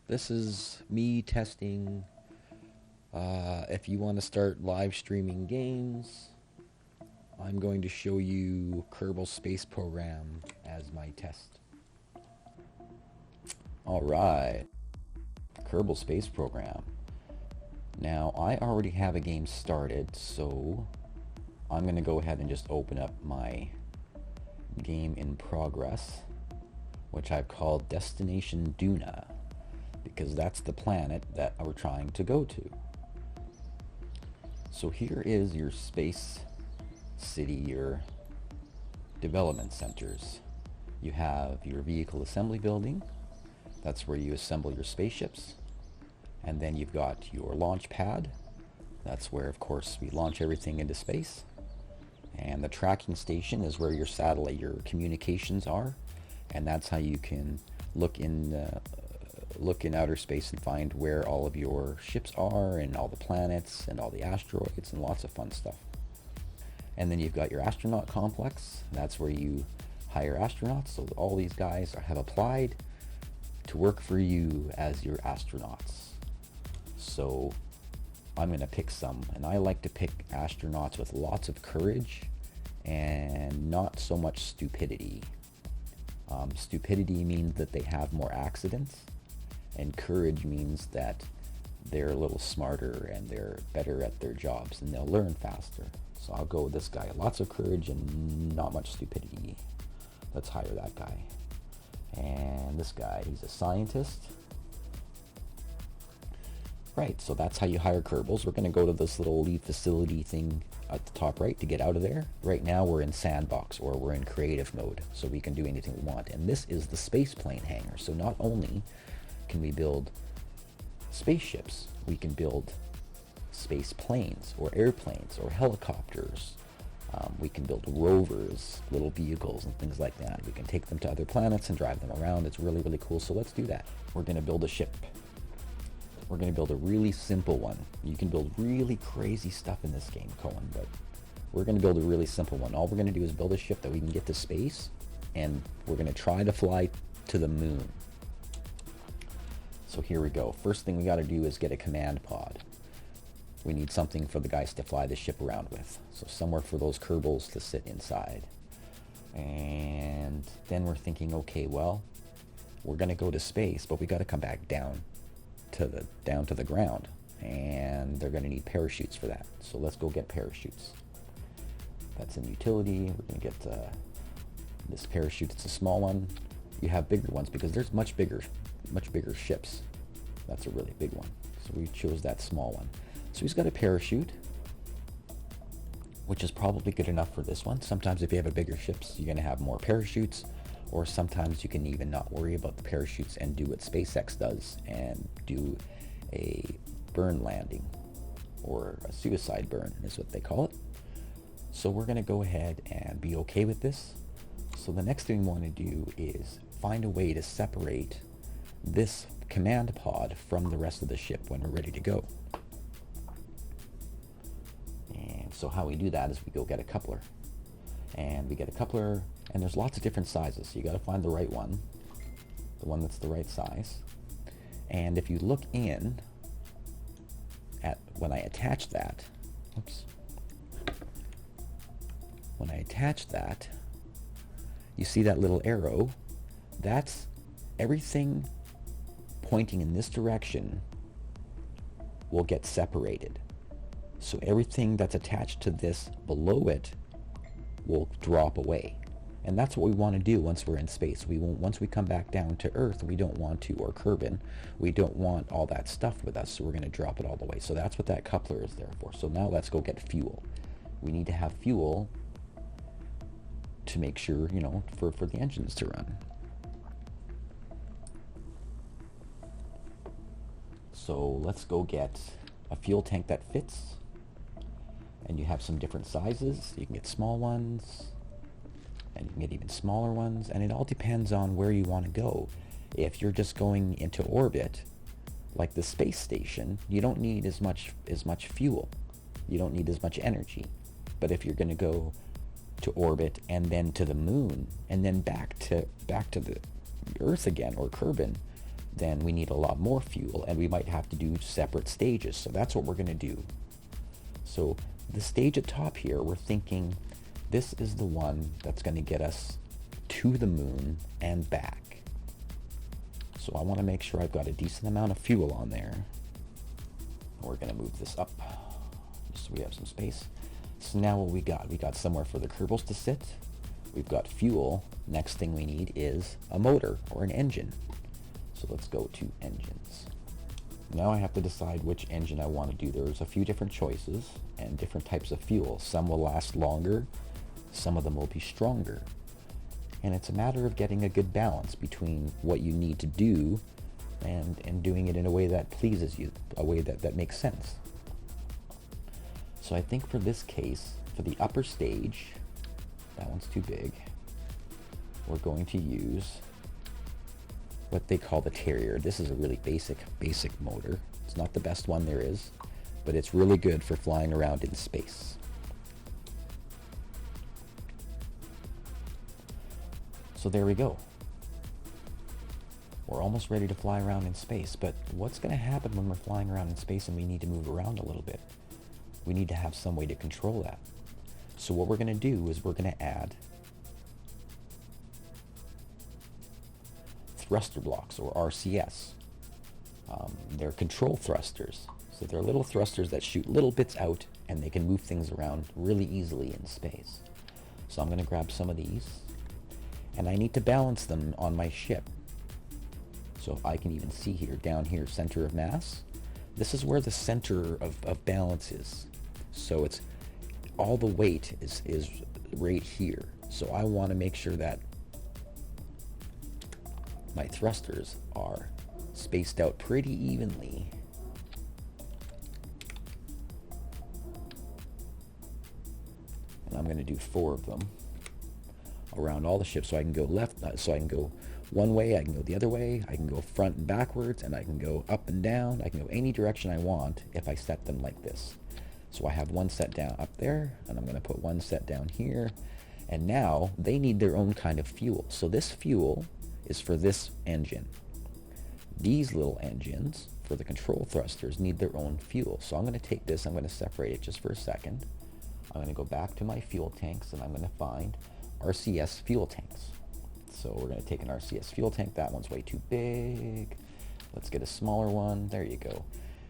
This is me testing if you want to start live streaming games. I'm going to show you Kerbal Space Program as my test. Alright, Kerbal Space Program. Now, I already have a game started, so I'm going to go ahead and just open up my game in progress, which I've called Destination Duna, because that's the planet that we're trying to go to. So here is your space city, your development centers. You have your vehicle assembly building. That's where you assemble your spaceships. And then you've got your launch pad. That's where, of course, we launch everything into space. And the tracking station is where your satellite, your communications are. And that's how you can look in outer space and find where all of your ships are and all the planets and all the asteroids and lots of fun stuff. And then you've got your astronaut complex. That's where you hire astronauts. So all these guys have applied to work for you as your astronauts. So I'm going to pick some, and I like to pick astronauts with lots of courage and not so much stupidity. Stupidity means that they have more accidents, and courage means that they're a little smarter and they're better at their jobs and they'll learn faster. So I'll go with this guy. Lots of courage and not much stupidity. Let's hire that guy. And this guy, he's a scientist. Right, so that's how you hire Kerbals. We're going to go to this little leave facility thing at the top right to get out of there. Right now we're in sandbox, or we're in creative mode, so we can do anything we want. And this is the space plane hangar. So not only can we build spaceships, we can build space planes or airplanes or helicopters. We can build rovers, little vehicles and things like that. We can take them to other planets and drive them around. It's really, really cool. So let's do that. We're going to build a ship. We're going to build a really simple one. You can build really crazy stuff in this game, Cohen, but we're going to build a really simple one. All we're going to do is build a ship that we can get to space, and we're going to try to fly to the moon. So here we go. First thing we got to do is get a command pod. We need something for the guys to fly the ship around with. So somewhere for those Kerbals to sit inside. And then we're thinking, okay, well, we're going to go to space, but we got to come back down to the ground, and they're going to need parachutes for that. So let's go get parachutes. That's in utility. We're going to get this parachute. It's a small one. You have bigger ones because there's much bigger ships. That's a really big one. So we chose that small one. So he's got a parachute, which is probably good enough for this one. Sometimes if you have a bigger ships, you're going to have more parachutes. Or sometimes you can even not worry about the parachutes and do what SpaceX does and do a burn landing, or a suicide burn is what they call it. So we're going to go ahead and be okay with this. So the next thing we want to do is find a way to separate this command pod from the rest of the ship when we're ready to go. And so how we do that is we go get a coupler. And we get a coupler, and there's lots of different sizes, so you got to find the right one, the one that's the right size. And if you look in at when I attach that, when I attach that, you see that little arrow? That's everything pointing in this direction will get separated. So everything that's attached to this below it will drop away. And that's what we want to do once we're in space. Once we come back down to Earth, we don't want to, or Kerbin, we don't want all that stuff with us, so we're going to drop it all the way. So that's what that coupler is there for. So now let's go get fuel. We need to have fuel to make sure, for the engines to run. So let's go get a fuel tank that fits. And you have some different sizes. You can get small ones, and you can get even smaller ones, and it all depends on where you want to go. If you're just going into orbit, like the space station, you don't need as much fuel. You don't need as much energy. But if you're going to go to orbit and then to the moon and then back to the Earth again, or Kerbin, then we need a lot more fuel, and we might have to do separate stages. So that's what we're going to do. So the stage at top here, we're thinking this is the one that's going to get us to the moon and back. So I want to make sure I've got a decent amount of fuel on there. We're going to move this up just so we have some space. So now what we got somewhere for the Kerbals to sit. We've got fuel. Next thing we need is a motor or an engine. So let's go to engines. Now I have to decide which engine I want to do. There's a few different choices and different types of fuel. Some will last longer, some of them will be stronger. And it's a matter of getting a good balance between what you need to do and doing it in a way that pleases you, a way that makes sense. So I think for this case, for the upper stage, that one's too big, we're going to use what they call the Terrier. This is a really basic motor. It's not the best one there is, but it's really good for flying around in space. So there we go. We're almost ready to fly around in space, but what's going to happen when we're flying around in space and we need to move around a little bit? We need to have some way to control that. So what we're going to do is we're going to add thruster blocks, or RCS. They're control thrusters. So they're little thrusters that shoot little bits out, and they can move things around really easily in space. So I'm going to grab some of these, and I need to balance them on my ship. So I can even see here, down here, center of mass. This is where the center of balance is. So it's all the weight is right here. So I want to make sure that my thrusters are spaced out pretty evenly. And I'm going to do 4 of them around all the ships, so I can go left, so I can go one way, I can go the other way, I can go front and backwards, and I can go up and down. I can go any direction I want if I set them like this. So I have one set down up there, and I'm going to put one set down here. And now they need their own kind of fuel. So this fuel is for this engine. These little engines for the control thrusters need their own fuel. So I'm going to take this, I'm going to separate it just for a second. I'm going to go back to my fuel tanks, and I'm going to find RCS fuel tanks. So we're going to take an RCS fuel tank. That one's way too big. Let's get a smaller one. There you go.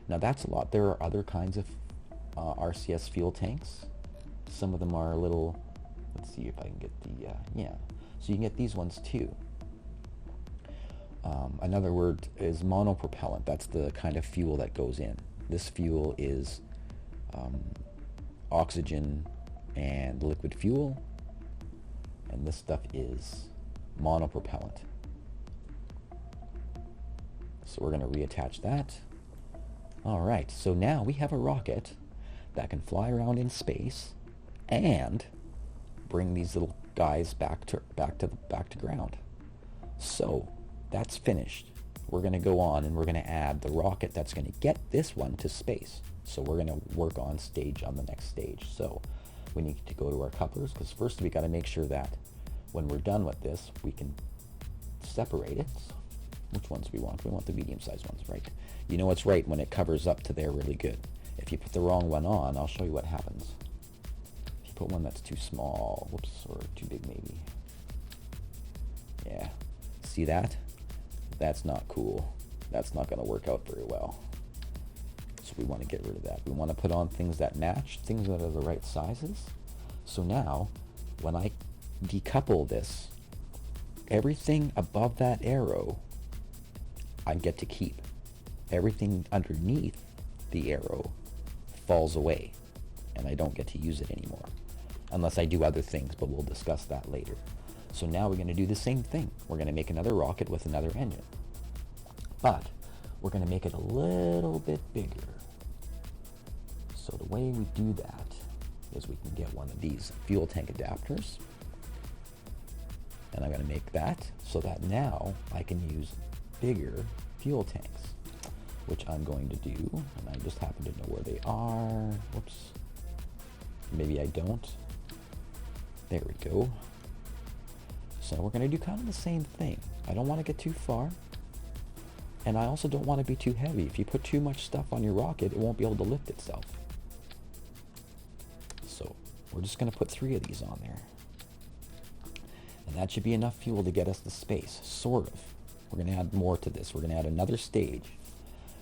Now that's a lot. There are other kinds of RCS fuel tanks. Some of them are a little, let's see if I can get the, yeah. So you can get these ones too. Another word is monopropellant. That's the kind of fuel that goes in. This fuel is oxygen and liquid fuel. And this stuff is monopropellant. So we're going to reattach that. All right, so now we have a rocket that can fly around in space and bring these little guys back to ground. So that's finished. We're going to go on and we're going to add the rocket that's going to get this one to space. So we're going to work on the next stage. So we need to go to our couplers, because first we got to make sure that when we're done with this, we can separate it. Which ones we want? We want the medium-sized ones, right? You know what's right when it covers up to there really good. If you put the wrong one on, I'll show you what happens. If you put one that's too small, whoops, or too big maybe. Yeah, see that? That's not cool. That's not going to work out very well. So we want to get rid of that. We want to put on things that match, things that are the right sizes. So now, when I decouple this, everything above that arrow I get to keep. Everything underneath the arrow falls away, and I don't get to use it anymore unless I do other things, but we'll discuss that later. So now we're going to do the same thing. We're going to make another rocket with another engine, but we're going to make it a little bit bigger. So the way we do that is we can get one of these fuel tank adapters, and I'm going to make that so that now I can use bigger fuel tanks, which I'm going to do, and I just happen to know where they are. Whoops. Maybe I don't. There we go. So we're going to do kind of the same thing. I don't want to get too far. And I also don't want to be too heavy. If you put too much stuff on your rocket, it won't be able to lift itself. So we're just going to put 3 of these on there. And that should be enough fuel to get us to space, sort of. We're going to add more to this. We're going to add another stage.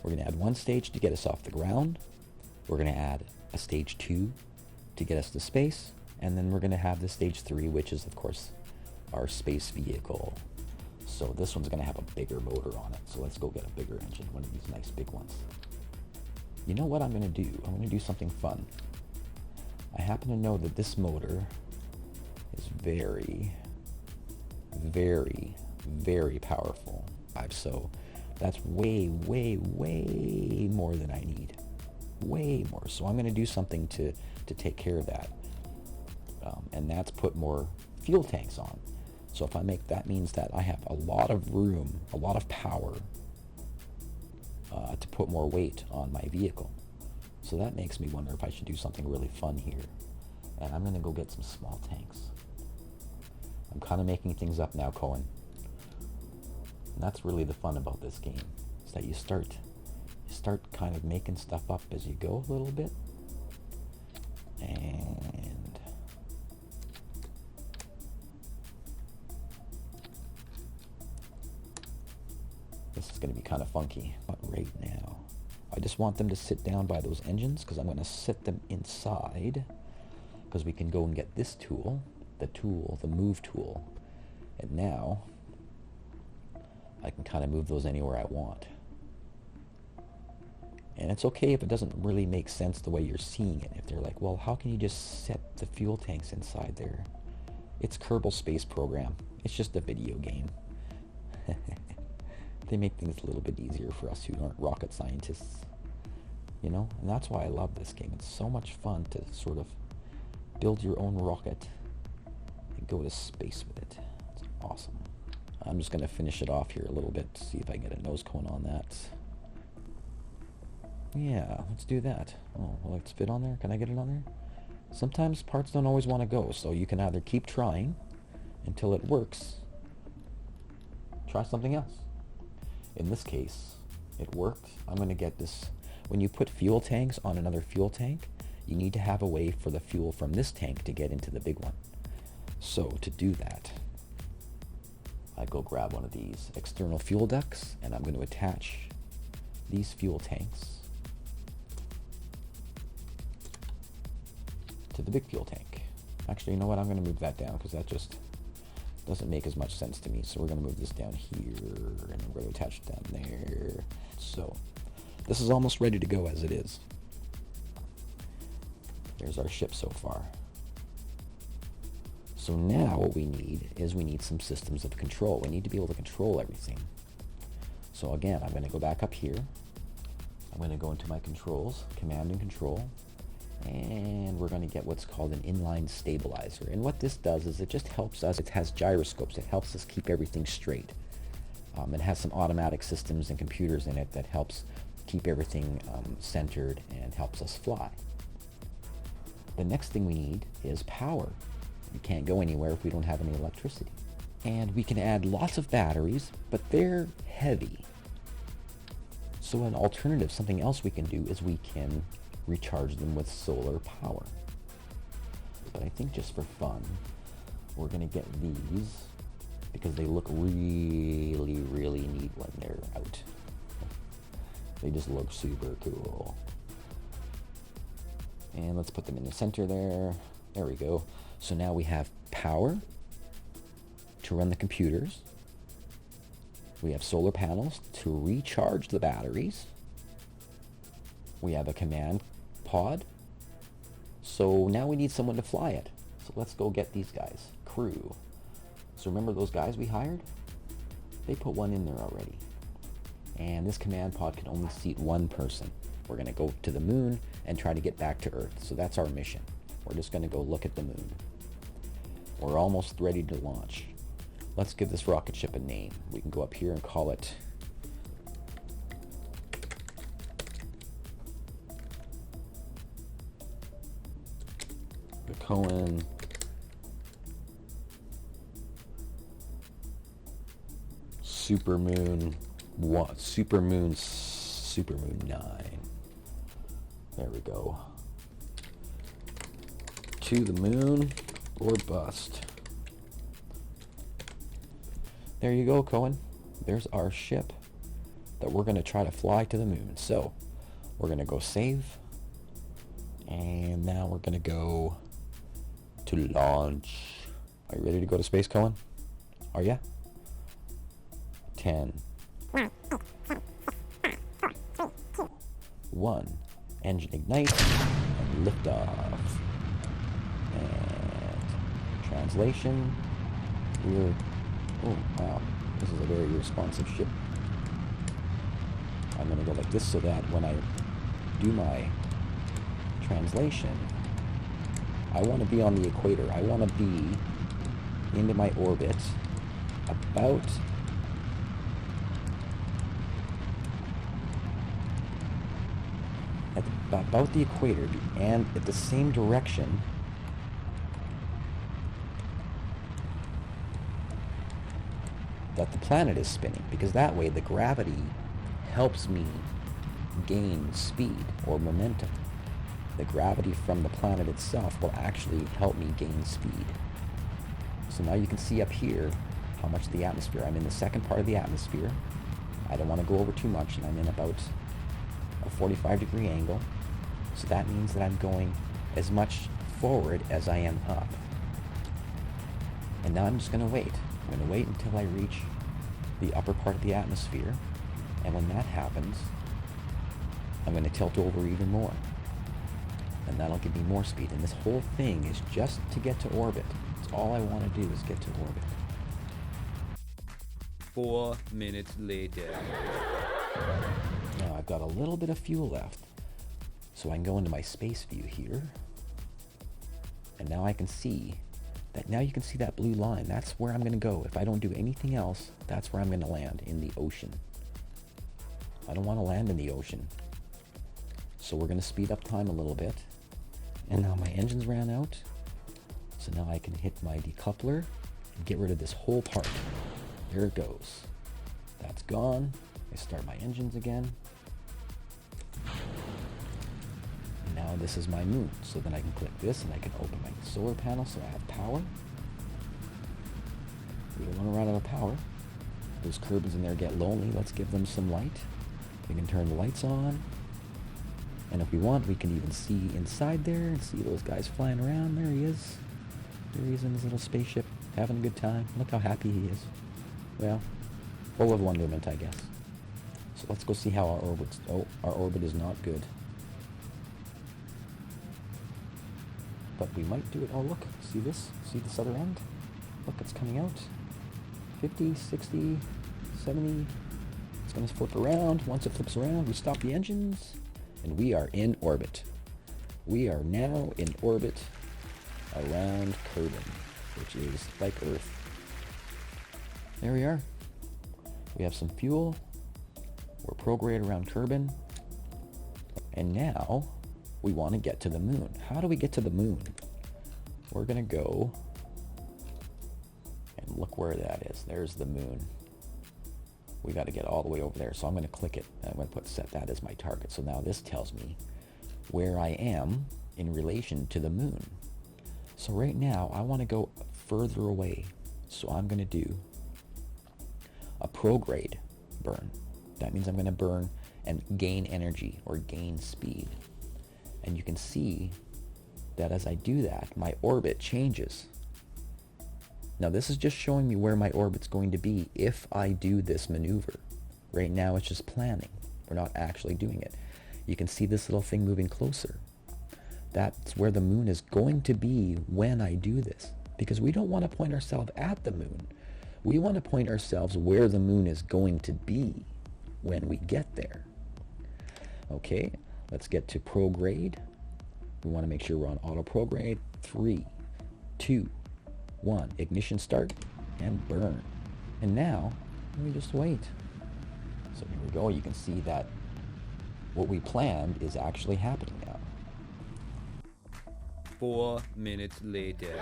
We're going to add 1 stage to get us off the ground. We're going to add a stage 2 to get us to space. And then we're going to have the stage 3, which is, of course, our space vehicle. So this one's going to have a bigger motor on it. So let's go get a bigger engine, one of these nice big ones. You know what I'm going to do? I'm going to do something fun. I happen to know that this motor is very, very, very powerful. So that's way, way, way more than I need. Way more. So I'm going to do something to take care of that. And that's put more fuel tanks on. So if I make that, means that I have a lot of room, a lot of power to put more weight on my vehicle. So that makes me wonder if I should do something really fun here. And I'm going to go get some small tanks. I'm kind of making things up now, Cohen. And that's really the fun about this game, is that you start kind of making stuff up as you go a little bit. And this is going to be kind of funky. But right now, I just want them to sit down by those engines, because I'm going to sit them inside, because we can go and get this tool, the move tool. And now I can kind of move those anywhere I want. And it's okay if it doesn't really make sense the way you're seeing it. If they're like, well, how can you just set the fuel tanks inside there? It's Kerbal Space Program. It's just a video game. They make things a little bit easier for us who aren't rocket scientists. You know? And that's why I love this game. It's so much fun to sort of build your own rocket and go to space with it. It's awesome. I'm just going to finish it off here a little bit to see if I get a nose cone on that. Yeah, let's do that. Oh, will it fit on there? Can I get it on there? Sometimes parts don't always want to go, so you can either keep trying until it works. Try something else. In this case, it worked. I'm going to get this. When you put fuel tanks on another fuel tank, you need to have a way for the fuel from this tank to get into the big one. So to do that, I go grab one of these external fuel ducts, and I'm going to attach these fuel tanks to the big fuel tank. Actually, you know what? I'm going to move that down, because that just doesn't make as much sense to me. So we're going to move this down here, and we're going to attach it down there. So this is almost ready to go as it is. There's our ship so far. So now what we need some systems of control. We need to be able to control everything. So again, I'm going to go back up here. I'm going to go into my controls, command and control, and we're going to get what's called an inline stabilizer. And what this does is it just helps us. It has gyroscopes. It helps us keep everything straight. It has some automatic systems and computers in it that helps keep everything centered and helps us fly. The next thing we need is power. We can't go anywhere if we don't have any electricity. And we can add lots of batteries, but they're heavy. So an alternative, something else we can do, is we can recharge them with solar power. But I think just for fun, we're going to get these because they look really, really neat when they're out. They just look super cool. And let's put them in the center there. There we go. So now we have power to run the computers. We have solar panels to recharge the batteries. We have a command pod. So now we need someone to fly it. So let's go get these guys. Crew. So remember those guys we hired? They put one in there already. And this command pod can only seat one person. We're going to go to the moon and try to get back to Earth. So that's our mission. We're just going to go look at the moon. We're almost ready to launch. Let's give this rocket ship a name. We can go up here and call it the Cohen Supermoon Supermoon 9. There we go. To the moon or bust. There you go, Cohen. There's our ship that we're going to try to fly to the moon. So we're going to go save. And now we're going to go to launch. Are you ready to go to space, Cohen? Are ya? 10. 1. Engine ignite and lift off. And translation. Oh, wow. This is a very responsive ship. I'm going to go like this so that when I do my translation, I want to be on the equator. I want to be into my orbit about the equator and at the same direction that the planet is spinning, because that way the gravity helps me gain speed or momentum. The gravity from the planet itself will actually help me gain speed. So now you can see up here how much of the atmosphere. I'm in the second part of the atmosphere. I don't want to go over too much, and I'm in about a 45-degree angle. So that means that I'm going as much forward as I am up. And now I'm just going to wait. I'm going to wait until I reach the upper part of the atmosphere. And when that happens, I'm going to tilt over even more. And that'll give me more speed. And this whole thing is just to get to orbit. That's all I want to do is get to orbit. 4 minutes later. Now I've got a little bit of fuel left. So I can go into my space view here. And now I can see that, now you can see that blue line. That's where I'm going to go. If I don't do anything else, that's where I'm going to land, in the ocean. I don't want to land in the ocean. So we're going to speed up time a little bit. And now my engines ran out. So now I can hit my decoupler and get rid of this whole part. There it goes. That's gone. I start my engines again. And now this is my moon. So then I can click this and I can open my solar panel so I have power. We don't want to run out of power. Those Kerbins in there get lonely. Let's give them some light. We can turn the lights on. And if we want, we can even see inside there and see those guys flying around. There he is. There he is in his little spaceship, having a good time. Look how happy he is. Well, full of wonderment, I guess. So let's go see how our orbit's... Oh, our orbit is not good. But we might do it. Oh, look. See this? See this other end? Look, it's coming out. 50, 60, 70. It's going to flip around. Once it flips around, we stop the engines. And we are in orbit. We are now in orbit around Kerbin, which is like Earth. There we are. We have some fuel. We're prograde around Kerbin. And now we want to get to the moon. How do we get to the moon? We're going to go and look where that is. There's the moon. We got to get all the way over there. So I'm going to click it. I'm going to set that as my target. So now this tells me where I am in relation to the moon. So right now I want to go further away. So I'm going to do a prograde burn. That means I'm going to burn and gain energy or gain speed. And you can see that as I do that, my orbit changes. Now this is just showing me where my orbit's going to be if I do this maneuver. Right now it's just planning. We're not actually doing it. You can see this little thing moving closer. That's where the moon is going to be when I do this. Because we don't want to point ourselves at the moon. We want to point ourselves where the moon is going to be when we get there. Okay, let's get to prograde. We want to make sure we're on auto prograde. 3, 2, 1. Ignition start and burn. And now we just wait. So here we go. You can see that what we planned is actually happening now. 4 minutes later.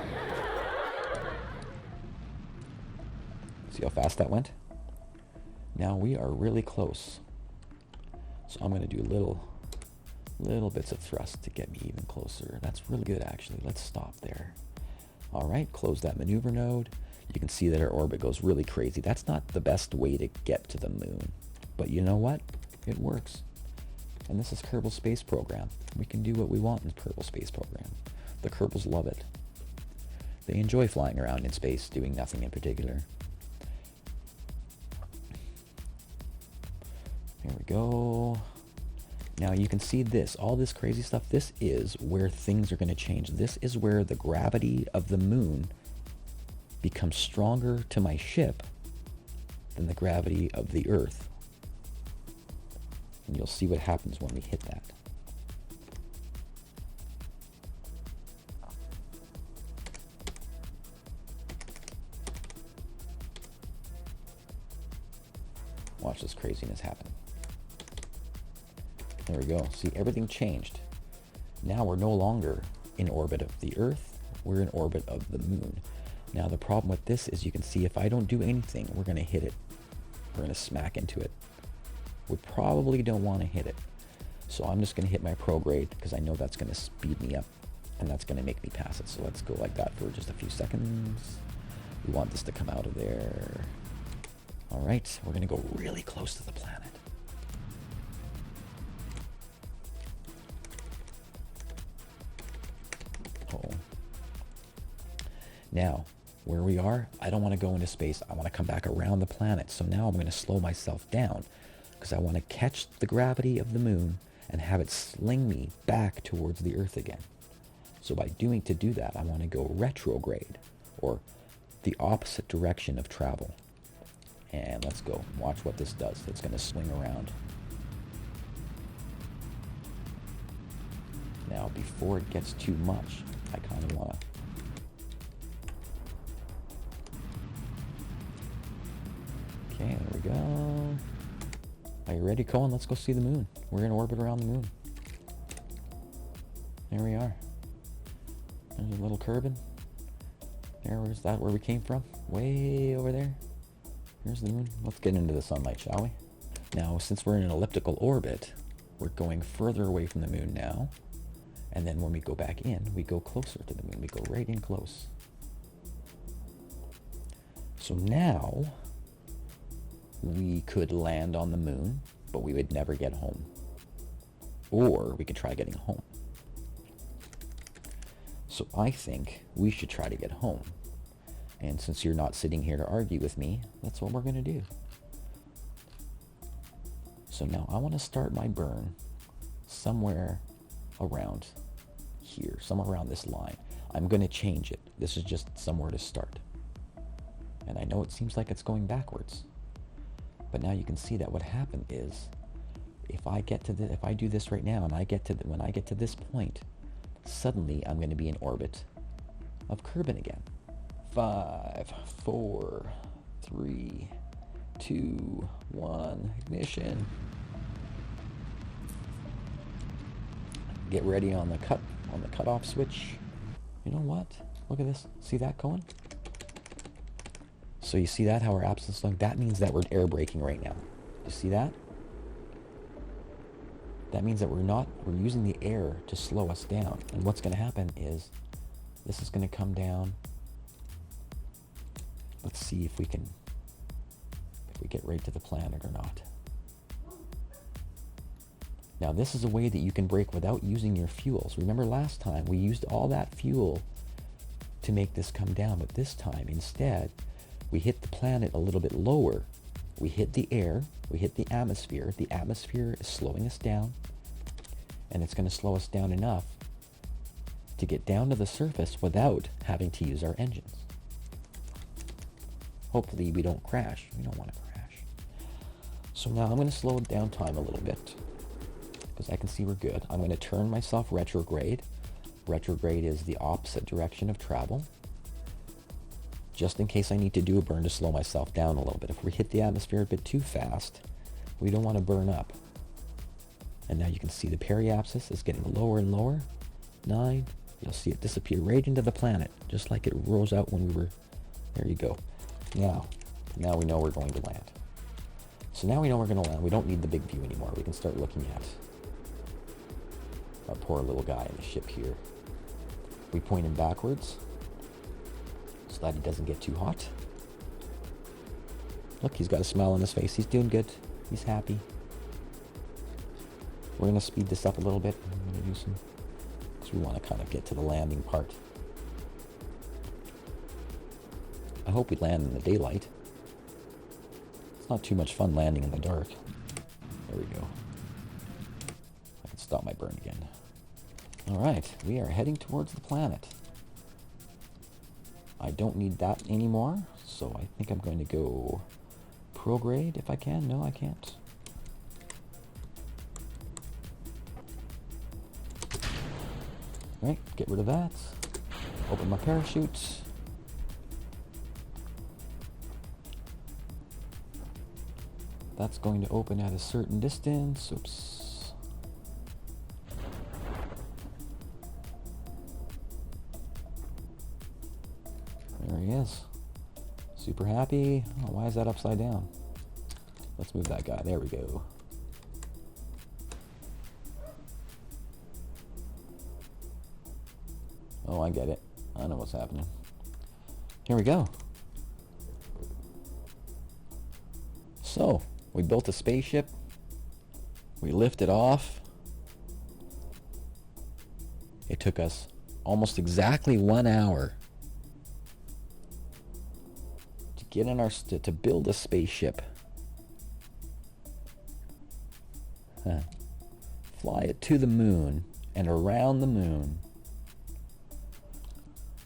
See how fast that went? Now we are really close. So I'm going to do little bits of thrust to get me even closer. That's really good, actually. Let's stop there. All right, close that maneuver node. You can see that our orbit goes really crazy. That's not the best way to get to the moon. But you know what? It works. And this is Kerbal Space Program. We can do what we want in Kerbal Space Program. The Kerbals love it. They enjoy flying around in space, doing nothing in particular. Here we go. Now you can see this, all this crazy stuff. This is where things are going to change. This is where the gravity of the moon becomes stronger to my ship than the gravity of the Earth. And you'll see what happens when we hit that. Watch this craziness happen. There we go. See, everything changed. Now we're no longer in orbit of the Earth. We're in orbit of the moon. Now the problem with this is you can see if I don't do anything, we're going to hit it. We're going to smack into it. We probably don't want to hit it. So I'm just going to hit my prograde because I know that's going to speed me up and that's going to make me pass it. So let's go like that for just a few seconds. We want this to come out of there. All right, we're going to go really close to the planet. Now, where we are, I don't want to go into space. I want to come back around the planet. So now I'm going to slow myself down because I want to catch the gravity of the moon and have it sling me back towards the Earth again. So to do that, I want to go retrograde, or the opposite direction of travel. And let's go. Watch what this does. It's going to swing around. Now, before it gets too much, I kind of want to... Okay, there we go. Are you ready, Cohen? Let's go see the moon. We're in orbit around the moon. There we are. There's a little Kerbin. Where's that where we came from? Way over there. Here's the moon. Let's get into the sunlight, shall we? Now, since we're in an elliptical orbit, we're going further away from the moon now. And then when we go back in, we go closer to the moon. We go right in close. So now... we could land on the moon, but we would never get home. Or we could try getting home. So I think we should try to get home. And since you're not sitting here to argue with me, that's what we're going to do. So now I want to start my burn somewhere around here, somewhere around this line. I'm going to change it. This is just somewhere to start. And I know it seems like it's going backwards. But now you can see that what happened is, if I do this right now, and when I get to this point, suddenly I'm going to be in orbit of Kerbin again. 5, 4, 3, 2, 1, ignition. Get ready on the cutoff switch. You know what? Look at this. See that, Cohen? So you see that, how our absence slowing? That means that we're air braking right now. You see that? That means that we're using the air to slow us down. And what's going to happen is, this is going to come down. Let's see if we get right to the planet or not. Now this is a way that you can brake without using your fuels. Remember last time we used all that fuel to make this come down, but this time instead we hit the planet a little bit lower. We hit the air, we hit the atmosphere. The atmosphere is slowing us down, and it's going to slow us down enough to get down to the surface without having to use our engines. Hopefully we don't crash. We don't want to crash. So now I'm going to slow down time a little bit because I can see we're good. I'm going to turn myself retrograde. Retrograde is the opposite direction of travel. Just in case I need to do a burn to slow myself down a little bit. If we hit the atmosphere a bit too fast, we don't want to burn up. And now you can see the periapsis is getting lower and lower. 9. You'll see it disappear right into the planet, just like it rose out when we were... There you go. Now we know we're going to land. So now we know we're going to land. We don't need the big view anymore. We can start looking at our poor little guy in the ship here. We point him backwards so that he doesn't get too hot. Look, he's got a smile on his face. He's doing good. He's happy. We're going to speed this up a little bit. I'm going to do some, because we want to kind of get to the landing part. I hope we land in the daylight. It's not too much fun landing in the dark. There we go. I can stop my burn again. Alright, we are heading towards the planet. I don't need that anymore, so I think I'm going to go prograde if I can. No, I can't. Right, get rid of that. Open my parachute. That's going to open at a certain distance. Oops. There he is. Super happy. Oh, why is that upside down? Let's move that guy. There we go. Oh, I get it. I know what's happening. Here we go. So, we built a spaceship. We lifted off. It took us almost exactly 1 hour to get in our to build a spaceship. Fly it to the moon and around the moon.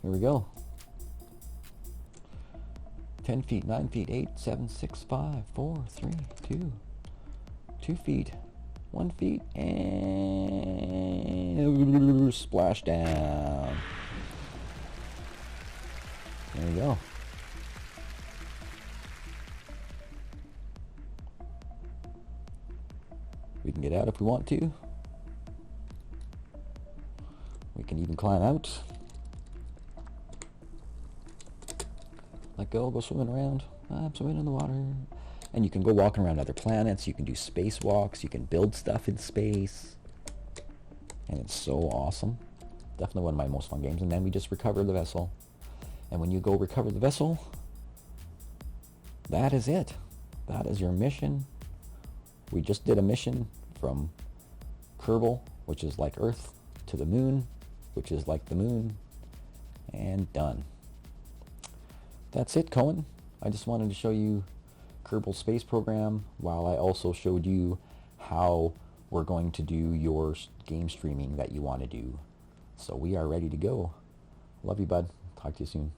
Here we go. 10 feet, 9 feet, 8, 7, 6, 5, 4, 3, 2. 2 feet, 1 feet, and splash down. There we go. We can get out if we want to. We can even climb out. Let go swimming around. I'm swimming in the water. And you can go walking around other planets. You can do spacewalks. You can build stuff in space. And it's so awesome. Definitely one of my most fun games. And then we just recover the vessel. And when you go recover the vessel, that is it. That is your mission. We just did a mission from Kerbal, which is like Earth, to the moon, which is like the moon. And done. That's it, Cohen. I just wanted to show you Kerbal Space Program while I also showed you how we're going to do your game streaming that you want to do. So we are ready to go. Love you, bud. Talk to you soon.